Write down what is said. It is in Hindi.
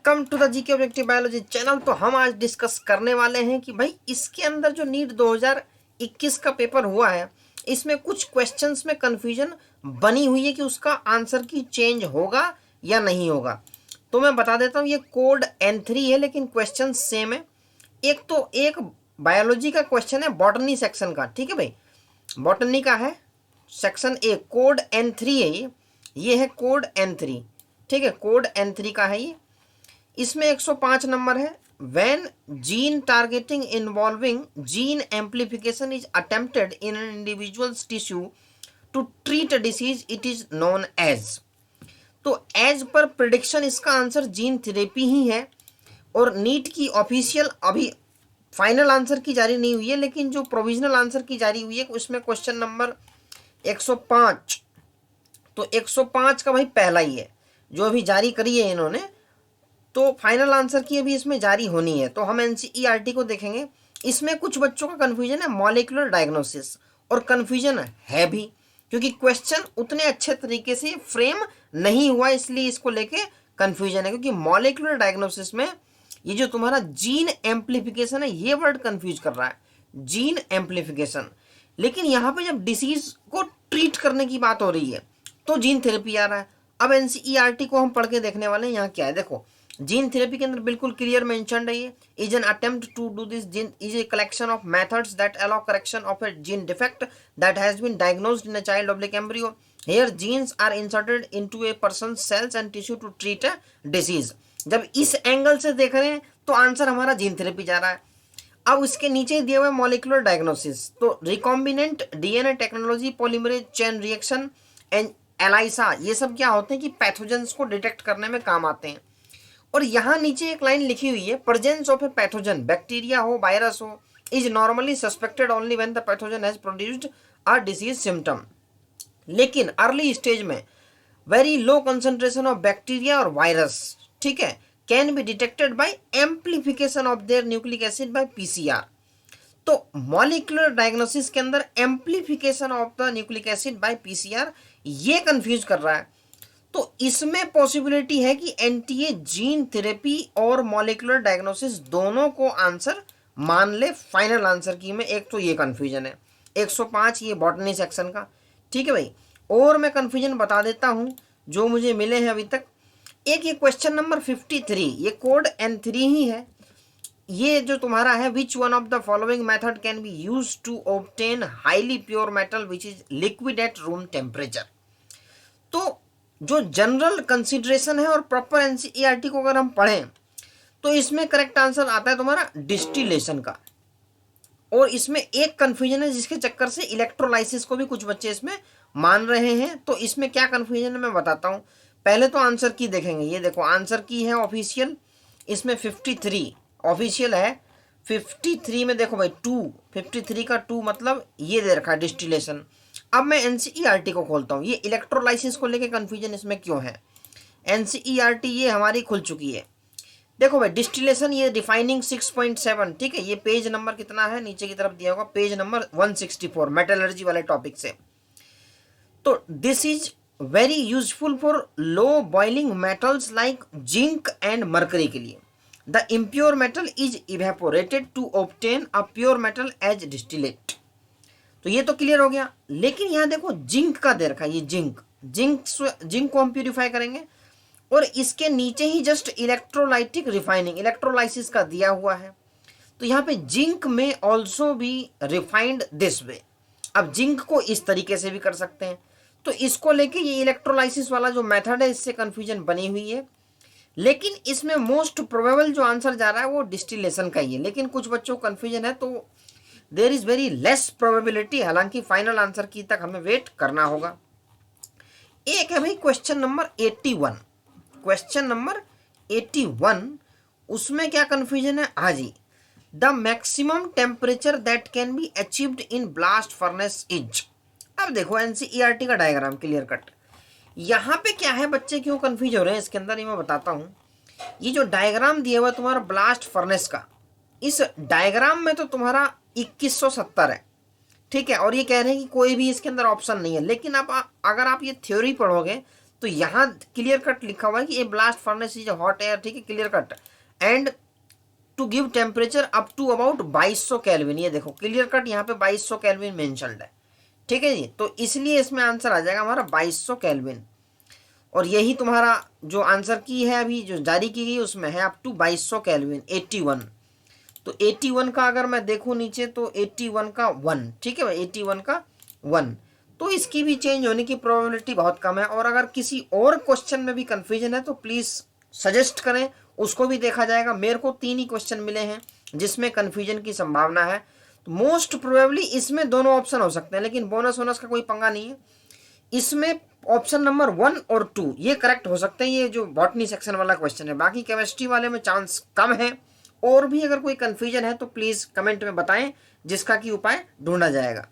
Welcome to the GK objective biology channel. तो हम आज डिस्कस करने वाले हैं कि भाई इसके अंदर जो नीट 2021 का पेपर हुआ है इसमें कुछ क्वेश्चंस में कंफ्यूजन बनी हुई है कि उसका आंसर की चेंज होगा या नहीं होगा। तो मैं बता देता हूँ, ये कोड N3 है लेकिन क्वेश्चन सेम है। एक बायोलॉजी का क्वेश्चन है बॉटनी सेक्शन का, ठीक है भाई, बॉटनी का है सेक्शन ए, कोड N3 है ये है कोड N3, ठीक है, कोड N3 का है ये। इसमें 105 नंबर है। When gene targeting involving gene amplification is attempted in an individuals tissue to treat a disease it is known as. तो एज पर प्रिडिक्शन इसका आंसर जीन थेरेपी ही है। और नीट की ऑफिशियल अभी फाइनल आंसर की जारी नहीं हुई है, लेकिन जो प्रोविजनल आंसर की जारी हुई है उसमें क्वेश्चन नंबर 105, तो 105 का भाई पहला ही है जो अभी जारी करी है इन्होंने। तो फाइनल आंसर की अभी इसमें जारी होनी है। तो हम एनसीईआरटी को देखेंगे। इसमें कुछ बच्चों का कन्फ्यूजन है मॉलिक्यूलर डायग्नोसिस, और कन्फ्यूजन है भी क्योंकि क्वेश्चन उतने अच्छे तरीके से फ्रेम नहीं हुआ, इसलिए इसको लेके कन्फ्यूजन है। क्योंकि मॉलिक्यूलर डायग्नोसिस में ये जो तुम्हारा जीन एम्प्लीफिकेशन है ये वर्ड कंफ्यूज कर रहा है, जीन एम्प्लीफिकेशन। लेकिन यहाँ पे जब डिसीज को ट्रीट करने की बात हो रही है तो जीन थेरेपी आ रहा है। अब एनसीईआरटी को हम पढ़ के देखने वाले हैं। यहाँ क्या है देखो, जीन थेरेपी के अंदर बिल्कुल क्लियर मेंशन्ड है ये is an attempt to do this gene is a collection of methods that allow correction of a gene defect that has been diagnosed in a child oblique embryo. Here genes are inserted into a person cells and tissue to treat a disease. जब इस एंगल से देख रहे हैं तो आंसर हमारा जीन थेरेपी जा रहा है। अब उसके नीचे दिया हुआ है मॉलिक्यूलर डायग्नोसिस, तो recombinant DNA technology, polymerase chain reaction and ELISA, ये सब क्या होते हैं कि पैथोजेंस को डिटेक्ट करने में काम आते हैं। और यहाँ नीचे एक लाइन लिखी हुई है, presence of a pathogen, bacteria हो वायरस हो, is normally suspected only when the pathogen has produced a disease symptom. लेकिन अर्ली स्टेज में very low concentration of bacteria और वायरस, ठीक है, can be detected by amplification of their nucleic acid by PCR. तो मॉलिक्यूलर डायग्नोसिस के अंदर amplification of the nucleic acid by PCR ये कंफ्यूज कर रहा है। तो इसमें पॉसिबिलिटी है कि एनटीए जीन थेरेपी और मॉलिक्यूलर डायग्नोसिस दोनों को आंसर मान ले फाइनल आंसर की में। एक तो ये कंफ्यूजन है 105 ये बॉटनी सेक्शन का, ठीक है भाई। और मैं कंफ्यूजन बता देता हूँ जो मुझे मिले हैं अभी तक। एक ये क्वेश्चन नंबर 53, ये कोड N3 ही है। ये जो तुम्हारा है, which one of the following method can be use to obtain highly pure metal which is liquid at room temperature. तो जो जनरल कंसिडरेशन है और प्रॉपर एनसीईआरटी को अगर हम पढ़ें तो इसमें करेक्ट आंसर आता है तुम्हारा डिस्टिलेशन का। और इसमें एक कंफ्यूजन है जिसके चक्कर से इलेक्ट्रोलाइसिस को भी कुछ बच्चे इसमें मान रहे हैं। तो इसमें क्या कंफ्यूजन है मैं बताता हूँ। पहले तो आंसर की देखेंगे। ये देखो आंसर की है ऑफिशियल, इसमें 53 ऑफिशियल है। 53 में देखो भाई 2, 53 का 2 मतलब ये दे रखा है डिस्टिलेशन। अब मैं एनसीईआरटी को खोलता हूँ। ये इलेक्ट्रोलाइसिस को लेके कंफ्यूजन इसमें क्यों है। एनसीईआरटी ये हमारी खुल चुकी है। देखो भाई डिस्टिलेशन ये डिफाइनिंग 6.7, ठीक है, ये पेज नंबर कितना है नीचे की तरफ दिया होगा, पेज नंबर 164 मेटलर्जी वाले टॉपिक से। तो this is very useful for low boiling metals like zinc and mercury के लिए। The impure metal is evaporated to obtain a pure metal as distillate. तो ये तो क्लियर हो गया। लेकिन यहाँ देखो जिंक का दे रखा है, ये जिंक को हम प्यूरिफाई करेंगे। और इसके नीचे ही जस्ट इलेक्ट्रोलाइटिक रिफाइनिंग, इलेक्ट्रोलाइसिस का दिया हुआ है। तो यहाँ पे जिंक में ऑल्सो भी रिफाइंड दिस वे। अब जिंक को इस तरीके से भी कर सकते हैं। तो इसको लेके ये इलेक्ट्रोलाइसिस वाला जो मेथड है इससे कंफ्यूजन बनी हुई है। लेकिन इसमें मोस्ट प्रोबेबल जो आंसर जा रहा है वो डिस्टिलेशन का ही है। लेकिन कुछ बच्चों को कंफ्यूजन है तो there is very less probability, हालांकि फाइनल आंसर की तक हमें वेट करना होगा। एक है भाई क्वेश्चन नंबर 81, क्वेश्चन नंबर 81, उसमें क्या कंफ्यूजन है। हाँ जी, the maximum temperature that can be achieved in blast furnace is. अब देखो एनसीईआरटी का डायग्राम क्लियर कट। यहाँ पे क्या है, बच्चे क्यों कंफ्यूज हो रहे हैं इसके अंदर ये मैं बताता हूँ। ये जो डायग्राम दिया हुआ है तुम्हारा ब्लास्ट फर्नेस का, इस डायग्राम में तो तुम्हारा 2170 है, ठीक है, और ये कह रहे हैं कि कोई भी इसके अंदर ऑप्शन नहीं है। लेकिन आप अगर आप ये थ्योरी पढ़ोगे तो यहाँ क्लियर कट लिखा हुआ है कि a blast furnace is hot air, ठीक है, clear cut, and to give temperature up to about 2200 kelvin. ये देखो क्लियर कट यहाँ पे 2200 केल्विन मेंशन्ड है, ठीक है जी। तो इसलिए इसमें आंसर आ जाएगा हमारा 2200 केल्विन। और यही तुम्हारा जो आंसर की है अभी जो जारी की गई उसमें है अप टू 2200 केल्विन 81। तो 81 का अगर मैं देखूं नीचे तो 81 का 1, ठीक है भाई, 81 का 1, तो इसकी भी चेंज होने की प्रोबेबिलिटी बहुत कम है। और अगर किसी और क्वेश्चन में भी कंफ्यूजन है तो प्लीज़ सजेस्ट करें, उसको भी देखा जाएगा। मेरे को 3 ही क्वेश्चन मिले हैं जिसमें कंफ्यूजन की संभावना है, तो मोस्ट प्रोबेबली इसमें दोनों ऑप्शन हो सकते हैं, लेकिन बोनस वोनस का कोई पंगा नहीं है। इसमें ऑप्शन नंबर 1 और 2 ये करेक्ट हो सकते हैं, ये जो बॉटनी सेक्शन वाला क्वेश्चन है। बाकी केमिस्ट्री वाले में चांस कम है। और भी अगर कोई कंफ्यूजन है तो प्लीज़ कमेंट में बताएं, जिसका कि उपाय ढूंढा जाएगा।